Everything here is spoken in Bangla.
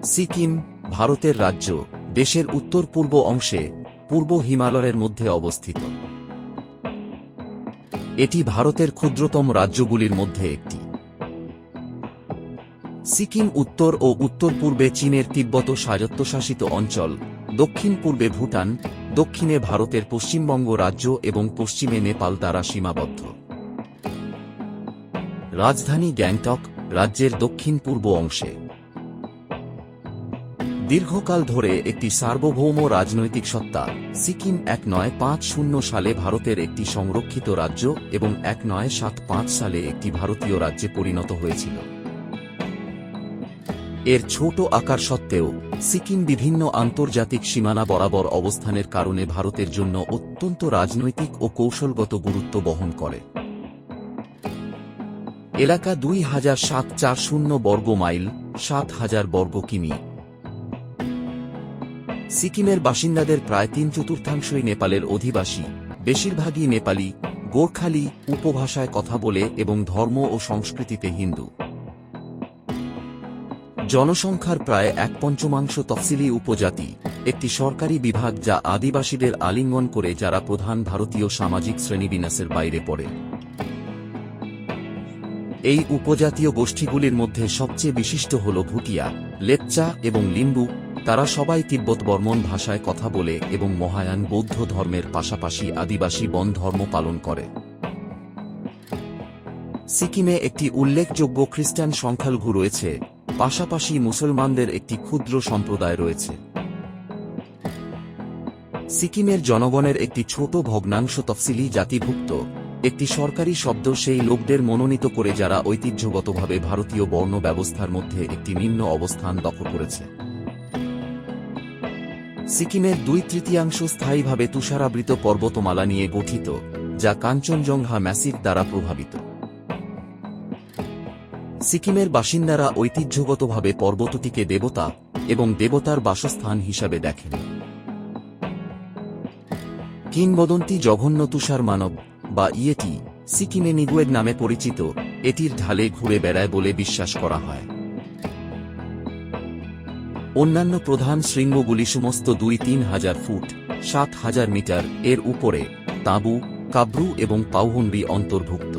সিকিম ভারতের রাজ্য, দেশের উত্তর-পূর্ব অংশে, পূর্ব হিমালয়ের মধ্যে অবস্থিত। এটি ভারতের ক্ষুদ্রতম রাজ্যগুলির মধ্যে একটি। সিকিম উত্তর ও উত্তর-পূর্বে চীনের তিব্বত স্বায়ত্তশাসিত অঞ্চল, দক্ষিণ-পূর্বে ভুটান, দক্ষিণে ভারতের পশ্চিমবঙ্গ রাজ্য এবং পশ্চিমে নেপাল দ্বারা সীমাবদ্ধ। রাজধানী গ্যাংটক, রাজ্যের দক্ষিণ-পূর্ব অংশে। দীর্ঘকাল ধরে একটি সার্বভৌম রাজনৈতিক সত্তা, সিকিম 1950 সালে ভারতের একটি সংরক্ষিত রাজ্য এবং 1975 সালে একটি ভারতীয় রাজ্যে পরিণত হয়েছিল। এর ছোট আকার সত্ত্বেও, সিকিম বিভিন্ন আন্তর্জাতিক সীমানা বরাবর অবস্থানের কারণে ভারতের জন্য অত্যন্ত রাজনৈতিক ও কৌশলগত গুরুত্ব বহন করে। এলাকা 2740 বর্গ মাইল, 7000 বর্গ কিমি। সিকিমের বাসিন্দাদের প্রায় 3/4 নেপালের অধিবাসী, বেশিরভাগই নেপালি, গোর্খালি উপভাষায় কথা বলে এবং ধর্ম ও সংস্কৃতিতে হিন্দু। জনসংখ্যার প্রায় 1/5 তফসিলি উপজাতি, একটি সরকারি বিভাগ যা আদিবাসীদের আলিঙ্গন করে যারা প্রধান ভারতীয় সামাজিক শ্রেণীবিন্যাসের বাইরে পড়ে। এই উপজাতীয় গোষ্ঠীগুলির মধ্যে সবচেয়ে বিশিষ্ট হল ভুটিয়া, লেপচা এবং লিম্বু। তারা সবাই তিব্বত বর্মন ভাষায় কথা বলে এবং মহায়ান বৌদ্ধ ধর্মের পাশাপাশি আদিবাসী বন ধর্ম পালন করে। সিকিমে একটি উল্লেখযোগ্য খ্রিস্টান সংখ্যালঘু রয়েছে, পাশাপাশি মুসলমানদের একটি ক্ষুদ্র সম্প্রদায় রয়েছে। সিকিমের জনগণের একটি ছোট ভগ্নাংশ তফসিলি জাতিভুক্ত। একটি সরকারি শব্দ সেই লোকদের মনোনীত করে যারা ঐতিহ্যগতভাবে ভারতীয় বর্ণ ব্যবস্থার মধ্যে একটি নিম্ন অবস্থান দখল করেছে। সিকিমের 2/3 স্থায়ীভাবে তুষারাবৃত পর্বতমালা নিয়ে গঠিত, যা কাঞ্চনজঙ্ঘা ম্যাসিভ দ্বারা প্রভাবিত। সিকিমের বাসিন্দারা ঐতিহ্যগতভাবে পর্বতটিকে দেবতা এবং দেবতার বাসস্থান হিসাবে দেখেন। কিংবদন্তি জঘন্য তুষার মানব বা ইয়েটি, সিকিমে নিগুয়েড নামে পরিচিত, এটির ঢালে ঘুরে বেড়ায় বলে বিশ্বাস করা হয়। অন্যান্য প্রধান শৃঙ্গগুলি সমস্ত 2-3 হাজার ফুট, 7000 মিটার এর উপরে, তাঁবু, কাব্রু এবং পাউহুন্ডি অন্তর্ভুক্ত।